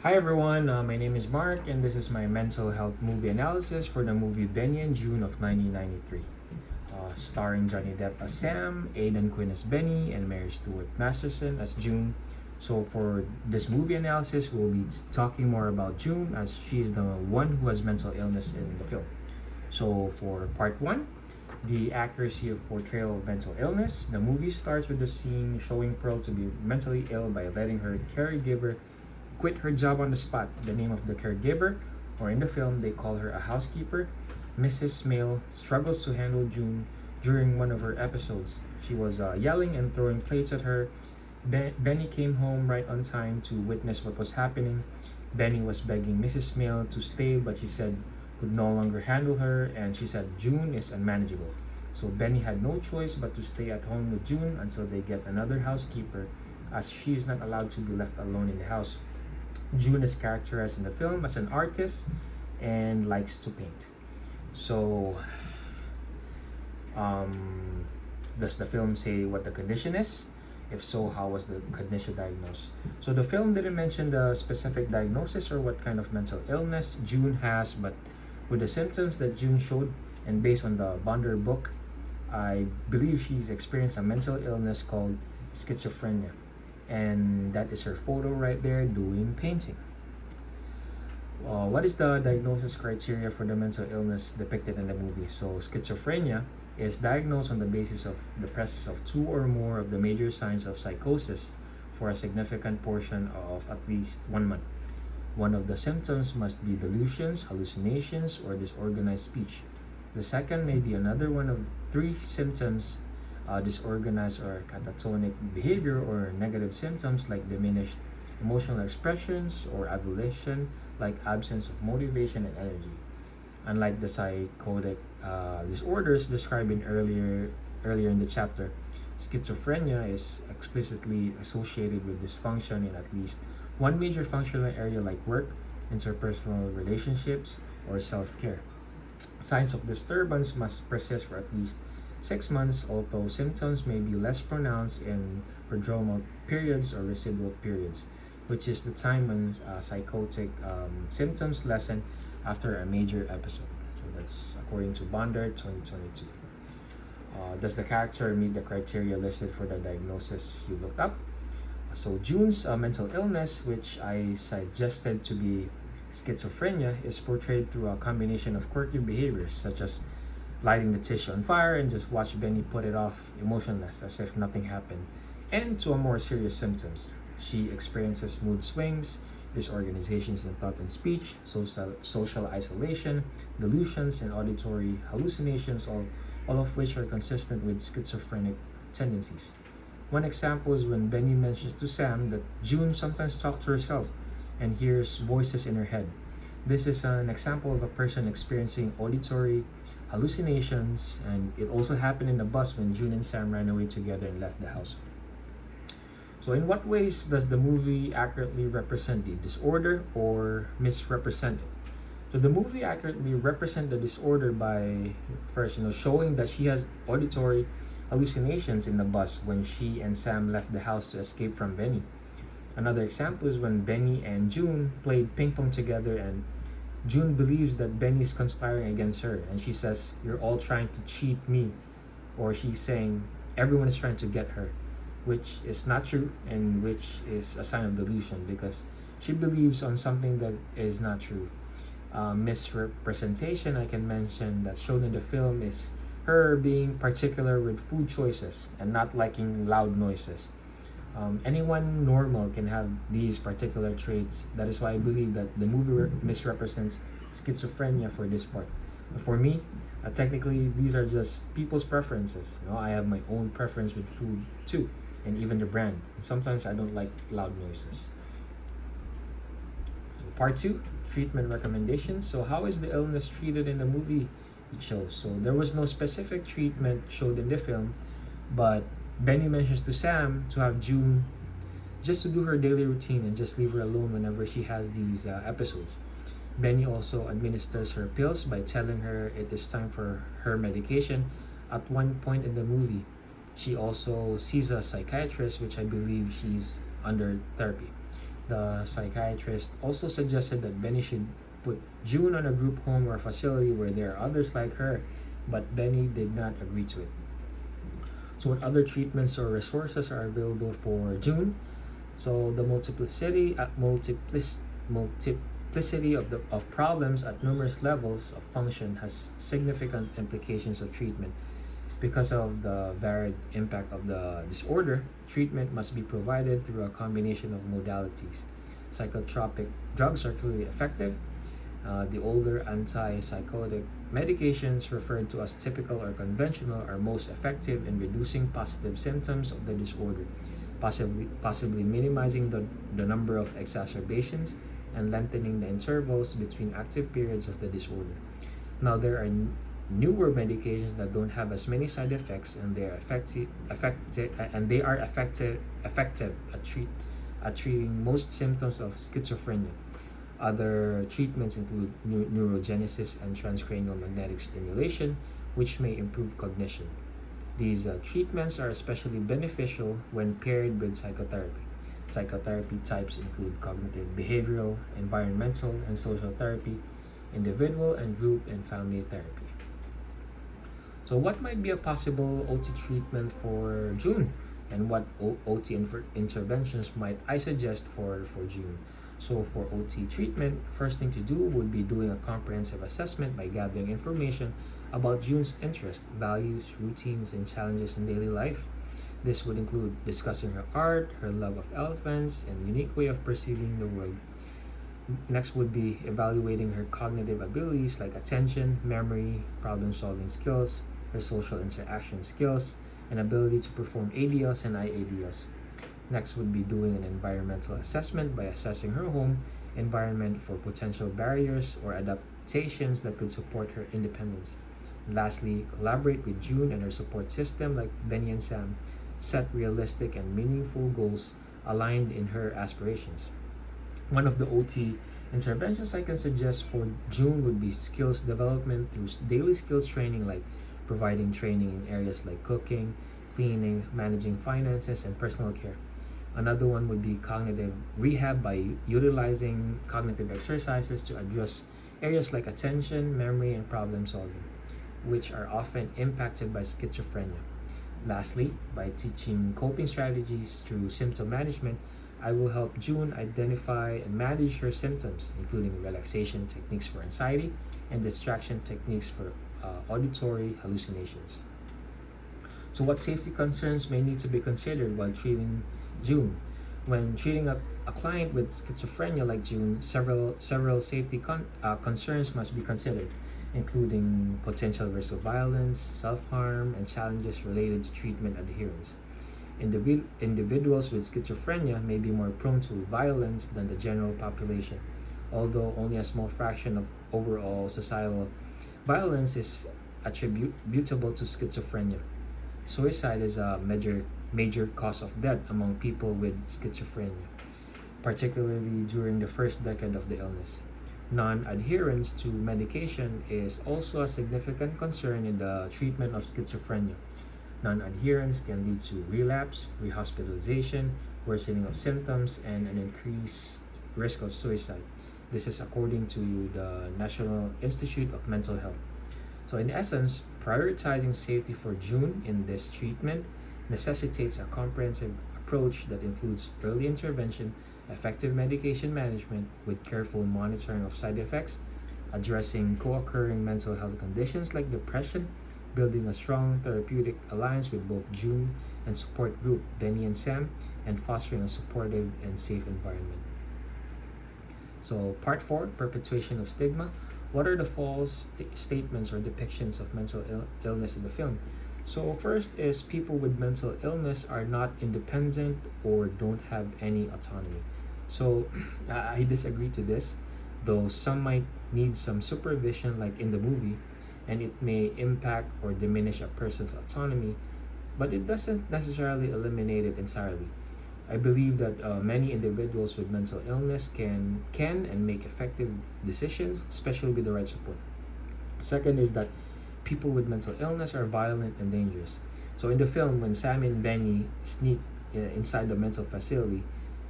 Hi everyone, my name is Mark and this is my mental health movie analysis for the movie Benny and Joon of 1993. Starring Johnny Depp as Sam, Aidan Quinn as Benny, and Mary Stuart Masterson as Joon. So for this movie analysis, we'll be talking more about Joon as she is the one who has mental illness in the film. So for part 1, the accuracy of portrayal of mental illness, the movie starts with the scene showing Pearl to be mentally ill by letting her caregiver quit her job on the spot. The name of the caregiver, or in the film, they call her a housekeeper, Mrs. Smale, struggles to handle Joon during one of her episodes. She was yelling and throwing plates at her. Benny came home right on time to witness what was happening. Benny was begging Mrs. Smale to stay, but she said could no longer handle her, and she said Joon is unmanageable. So Benny had no choice but to stay at home with Joon until they get another housekeeper, as she is not allowed to be left alone in the house. Joon is characterized in the film as an artist and likes to paint. So, does the film say what the condition is? If so, how was the condition diagnosed? So the film didn't mention the specific diagnosis or what kind of mental illness Joon has, but with the symptoms that Joon showed and based on the Bonder book, I believe she's experienced a mental illness called schizophrenia. And that is her photo right there doing painting. What is the diagnosis criteria for the mental illness depicted in the movie? So schizophrenia is diagnosed on the basis of the presence of 2 or more of the major signs of psychosis for a significant portion of at least 1 month. One of the symptoms must be delusions, hallucinations, or disorganized speech. The second may be another one of 3 symptoms, disorganized or catatonic behavior, or negative symptoms like diminished emotional expressions, or adulation like absence of motivation and energy. Unlike the psychotic disorders described earlier in the chapter, schizophrenia is explicitly associated with dysfunction in at least one major functional area like work, interpersonal relationships, or self-care. Signs of disturbance must persist for at least 6 months, although symptoms may be less pronounced in prodromal periods or residual periods, which is the time when psychotic symptoms lessen after a major episode. So that's according to Bonder 2022. Does the character meet the criteria listed for the diagnosis you looked up? So Joon's mental illness, which I suggested to be schizophrenia, is portrayed through a combination of quirky behaviors such as lighting the tissue on fire and just watch Benny put it off emotionless as if nothing happened, and to a more serious symptoms. She experiences mood swings, disorganizations in thought and speech, social isolation, delusions, and auditory hallucinations, all of which are consistent with schizophrenic tendencies. One example is when Benny mentions to Sam that Joon sometimes talks to herself and hears voices in her head. This is an example of a person experiencing auditory hallucinations, and it also happened in the bus when Joon and Sam ran away together and left the house. So in what ways does the movie accurately represent the disorder or misrepresent it? So the movie accurately represents the disorder by first, showing that she has auditory hallucinations in the bus when she and Sam left the house to escape from Benny. Another example is when Benny and Joon played ping pong together, and Joon believes that Benny is conspiring against her, and she says, "You're all trying to cheat me," or she's saying everyone is trying to get her, which is not true and which is a sign of delusion because she believes on something that is not true. Misrepresentation I can mention that shown in the film is her being particular with food choices and not liking loud noises. Anyone normal can have these particular traits. That is why I believe that the movie misrepresents schizophrenia for this part. For me, technically, these are just people's preferences. I have my own preference with food too, and even the brand. Sometimes I don't like loud noises. So part 2, treatment recommendations. So how is the illness treated in the movie it shows? So there was no specific treatment showed in the film, but Benny mentions to Sam to have Joon just to do her daily routine and just leave her alone whenever she has these episodes. Benny also administers her pills by telling her it is time for her medication at one point in the movie. She also sees a psychiatrist, which I believe she's under therapy. The psychiatrist also suggested that Benny should put June on a group home or facility where there are others like her, but Benny did not agree to it. So, what other treatments or resources are available for June? So, the multiplicity of problems at numerous levels of function has significant implications of treatment. Because of the varied impact of the disorder, treatment must be provided through a combination of modalities. Psychotropic drugs are clearly effective. The older antipsychotic medications, referred to as typical or conventional, are most effective in reducing positive symptoms of the disorder, possibly minimizing the number of exacerbations and lengthening the intervals between active periods of the disorder. Now, there are newer medications that don't have as many side effects, and they are effective at treating most symptoms of schizophrenia. Other treatments include neurogenesis and transcranial magnetic stimulation, which may improve cognition. These treatments are especially beneficial when paired with psychotherapy. Psychotherapy types include cognitive behavioral, environmental, and social therapy, individual and group and family therapy. So, what might be a possible OT treatment for June, and what OT interventions might I suggest for June? So, for OT treatment, first thing to do would be doing a comprehensive assessment by gathering information about June's interests, values, routines, and challenges in daily life. This would include discussing her art, her love of elephants, and unique way of perceiving the world. Next would be evaluating her cognitive abilities like attention, memory, problem solving skills, her social interaction skills, and ability to perform ADLs and IADLs. Next would be doing an environmental assessment by assessing her home environment for potential barriers or adaptations that could support her independence. And lastly, collaborate with June and her support system like Benny and Sam. Set realistic and meaningful goals aligned in her aspirations. One of the OT interventions I can suggest for June would be skills development through daily skills training, like providing training in areas like cooking, cleaning, managing finances, and personal care. Another one would be cognitive rehab by utilizing cognitive exercises to address areas like attention, memory, and problem solving, which are often impacted by schizophrenia. Lastly, by teaching coping strategies through symptom management, I will help June identify and manage her symptoms, including relaxation techniques for anxiety and distraction techniques for auditory hallucinations. So, what safety concerns may need to be considered while treating June? When treating a client with schizophrenia like June, several safety concerns must be considered, including potential risk of violence, self-harm, and challenges related to treatment adherence. Individuals with schizophrenia may be more prone to violence than the general population, although only a small fraction of overall societal violence is attributable to schizophrenia. Suicide is a major cause of death among people with schizophrenia, particularly during the first decade of the illness. Non-adherence to medication is also a significant concern in the treatment of schizophrenia. Non-adherence can lead to relapse, rehospitalization, worsening of symptoms, and an increased risk of suicide. This is according to the National Institute of Mental Health. So, in essence, prioritizing safety for June in this treatment necessitates a comprehensive approach that includes early intervention, effective medication management with careful monitoring of side effects, addressing co-occurring mental health conditions like depression, building a strong therapeutic alliance with both June and support group Benny and Sam, and fostering a supportive and safe environment. So, part 4, perpetuation of stigma. What are the false statements or depictions of mental illness in the film? So, first is people with mental illness are not independent or don't have any autonomy. So, I disagree to this, though some might need some supervision, like in the movie, and it may impact or diminish a person's autonomy, but it doesn't necessarily eliminate it entirely. I believe that many individuals with mental illness can and make effective decisions, especially with the right support. Second is that people with mental illness are violent and dangerous. So in the film, when Sam and Benny sneak inside the mental facility,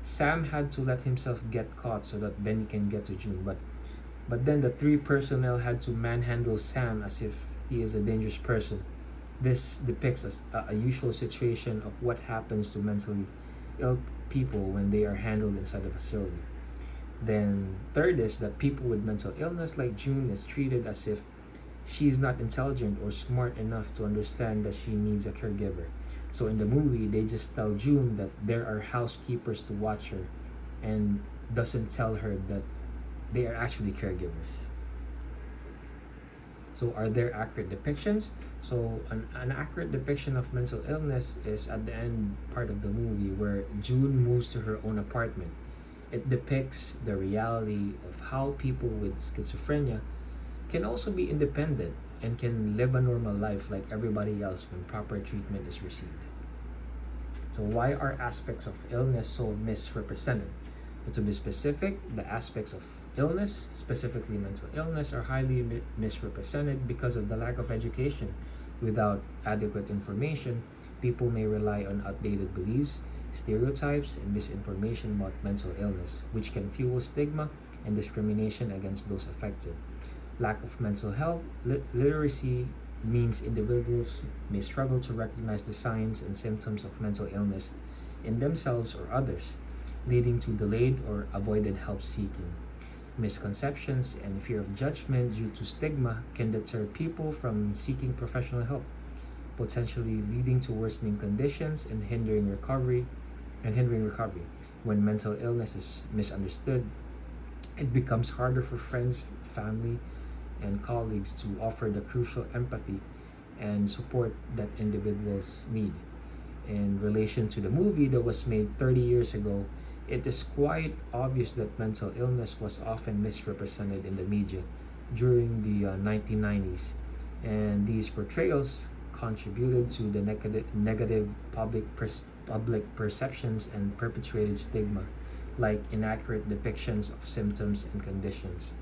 Sam had to let himself get caught so that Benny can get to June, but then the three personnel had to manhandle Sam as if he is a dangerous person. This depicts a usual situation of what happens to mentally ill people when they are handled inside a facility. Then third is that people with mental illness like June is treated as if she is not intelligent or smart enough to understand that she needs a caregiver. So in the movie, they just tell June that there are housekeepers to watch her and doesn't tell her that they are actually caregivers. So are there accurate depictions? So an accurate depiction of mental illness is at the end part of the movie where June moves to her own apartment. It depicts the reality of how people with schizophrenia can also be independent and can live a normal life like everybody else when proper treatment is received. So why are aspects of illness so misrepresented? But to be specific, the aspects of illness, specifically mental illness, are highly misrepresented because of the lack of education. Without adequate information, people may rely on outdated beliefs, stereotypes, and misinformation about mental illness, which can fuel stigma and discrimination against those affected. Lack of mental health literacy means individuals may struggle to recognize the signs and symptoms of mental illness in themselves or others, leading to delayed or avoided help seeking. Misconceptions and fear of judgment due to stigma can deter people from seeking professional help, potentially leading to worsening conditions and hindering recovery. When mental illness is misunderstood, it becomes harder for friends, family, and colleagues to offer the crucial empathy and support that individuals need. In relation to the movie that was made 30 years ago, it is quite obvious that mental illness was often misrepresented in the media during the 1990s, and these portrayals contributed to the negative public perceptions and perpetuated stigma, like inaccurate depictions of symptoms and conditions.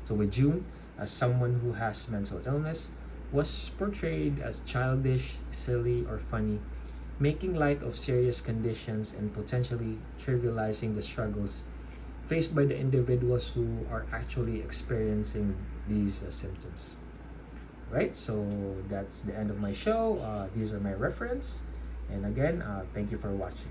So with June, as someone who has mental illness, was portrayed as childish, silly, or funny, making light of serious conditions and potentially trivializing the struggles faced by the individuals who are actually experiencing these symptoms. Right, so that's the end of my show. These are my reference, and again, thank you for watching.